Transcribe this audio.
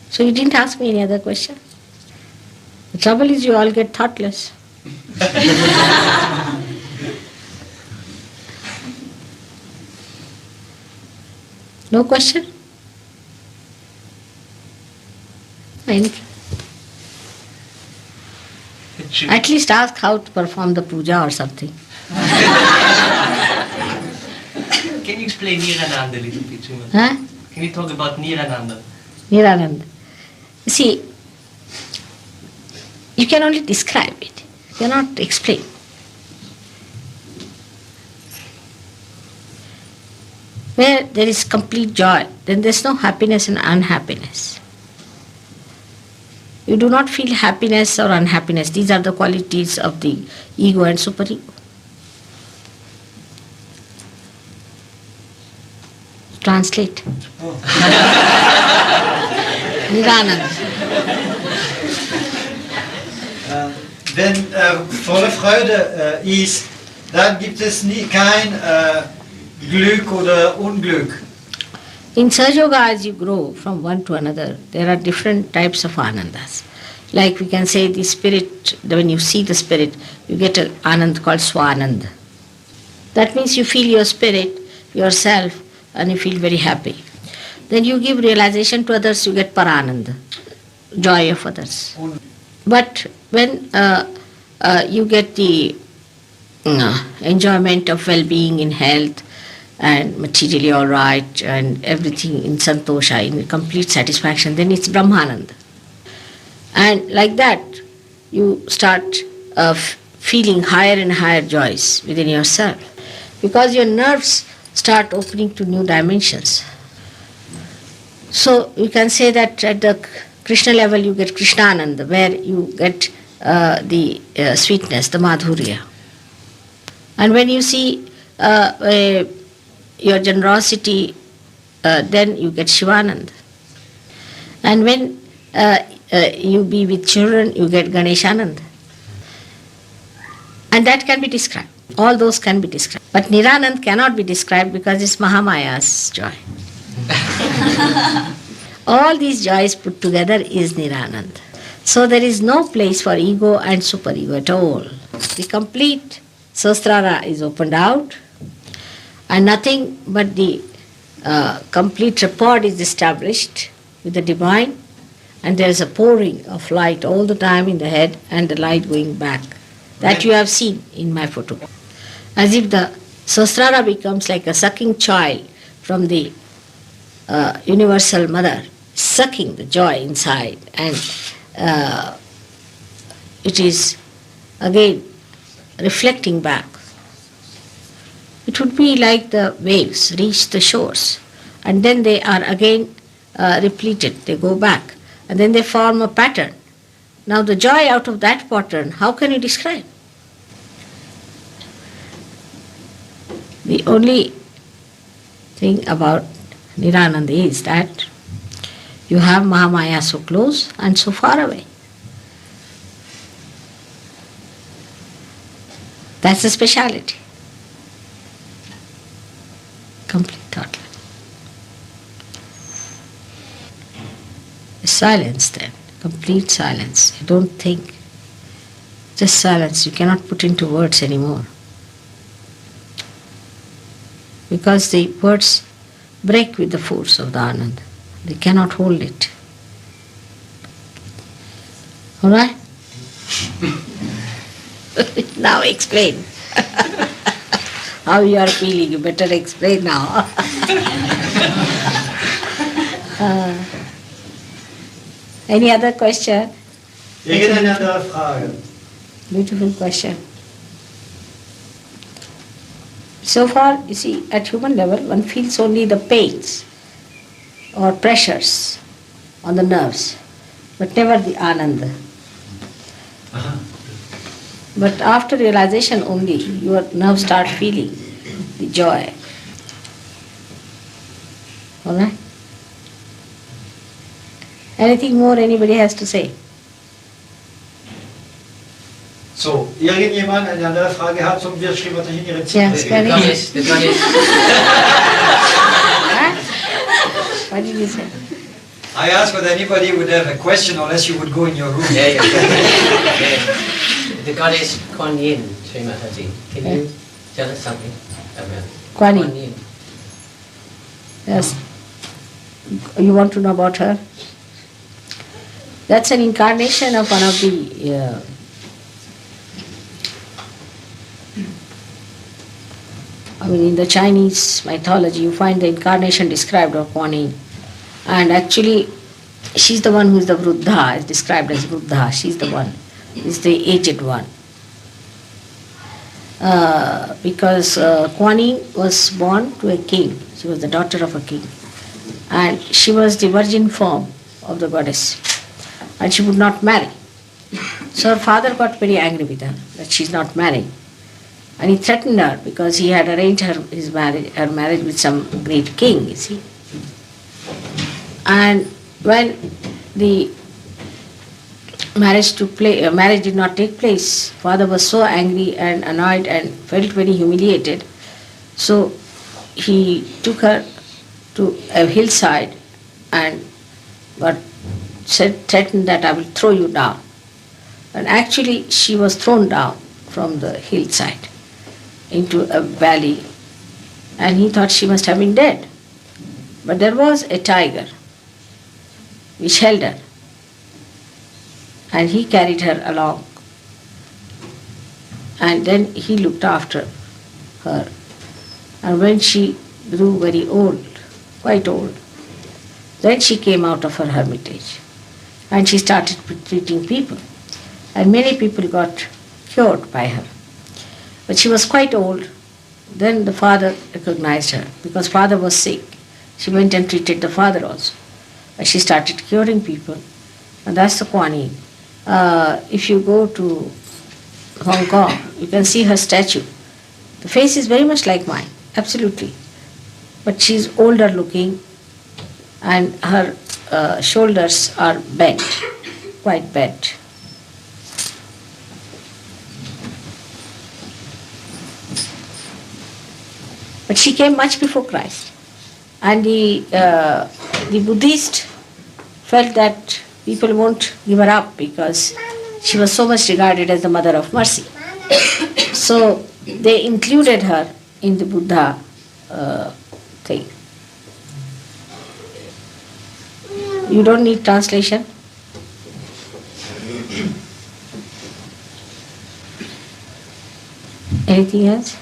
So you didn't ask me any other question. The trouble is you all get thoughtless. No question? Fine. At least ask how to perform the puja or something. Can you explain Nira-Anand a little bit? Huh? Can you talk about Nira-Anand? Nirananda. You see, you can only describe it. You cannot explain. Where there is complete joy, then there is no happiness and unhappiness. You do not feel happiness or unhappiness. These are the qualities of the ego and superego. Translate. Nira-Anand. Wenn volle Freude ist, dann gibt es kein Glück oder Unglück. In Sahaja Yoga, as you grow from one to another, there are different types of anandas. Like we can say the spirit, when you see the spirit, you get an anand called Swanand. That means you feel your spirit, yourself, and you feel very happy. Then you give realization to others, you get Para-Anand, joy of others. But when you get the enjoyment of well-being in health, and materially all right, and everything in santosha, in complete satisfaction, then it's Brahma-Anand. And like that, you start feeling higher and higher joys within yourself. Because your nerves start opening to new dimensions. So you can say that at the Krishna level you get Krishna-Anand, where you get the sweetness, the madhurya. And when you see your generosity, then you get Siva-Anand. And when you be with children, you get Ganesha-Anand. And that can be described. All those can be described. But Nira-Anand cannot be described because it's Mahamaya's joy. All these joys put together is Nira-Anand. So there is no place for ego and superego at all. The complete Sahasrara is opened out, and nothing but the complete rapport is established with the divine, and there is a pouring of light all the time in the head and the light going back. That you have seen in my photo. As if the Sahasrara becomes like a sucking child from the universal mother, sucking the joy inside, and it is again reflecting back. It would be like the waves reach the shores, and then they are again repleted, they go back, and then they form a pattern. Now the joy out of that pattern, how can you describe? The only thing about Nira-Anand is that you have Mahamaya so close and so far away. That's the speciality. Complete thought. Silence then, complete silence. You don't think. Just silence. You cannot put into words anymore. Because the words break with the force of the Anand. They cannot hold it. All right? Now explain. How you are feeling, you better explain now. Any other question? Irgendeine andere Frage? Beautiful question. So far, you see, at human level, one feels only the pains or pressures on the nerves, but never the Ananda. But after realization only, your nerves start feeling the joy. All right? Anything more anybody has to say? So, irgendjemand eine andere Frage hat, so wir schreiben das in Ihre Zimmer. Yes, Ganesh. Huh? What did you say? I asked whether anybody would have a question unless you would go in your room. Yeah. The goddess Quan Yee, Sri Mataji, can you tell us something about Quan Yee. Yes. You want to know about her? That's an incarnation of one of the in the Chinese mythology you find the incarnation described of Quan Yee. And actually she's the one who is the Vruddha, is described as Vruddha. She's the one, is the aged one. Because Quan Yee was born to a king. She was the daughter of a king. And she was the virgin form of the goddess. And she would not marry. So her father got very angry with her that she's not marrying. And he threatened her because he had arranged her marriage with some great king, you see. And when the marriage did not take place, father was so angry and annoyed and felt very humiliated. So he took her to a hillside and threatened that I will throw you down. And actually she was thrown down from the hillside into a valley, and he thought she must have been dead. But there was a tiger which held her, and he carried her along, and then he looked after her. And when she grew very old, quite old, then she came out of her hermitage and she started treating people, and many people got cured by her. But she was quite old. Then the father recognized her because father was sick. She went and treated the father also. And she started curing people. And that's the Quan Yee. If you go to Hong Kong, you can see her statue. The face is very much like mine, absolutely. But she's older looking and her shoulders are bent, quite bent. But she came much before Christ. And the Buddhist felt that people won't give her up because she was so much regarded as the mother of mercy. So they included her in the Buddha thing. You don't need translation? Anything else?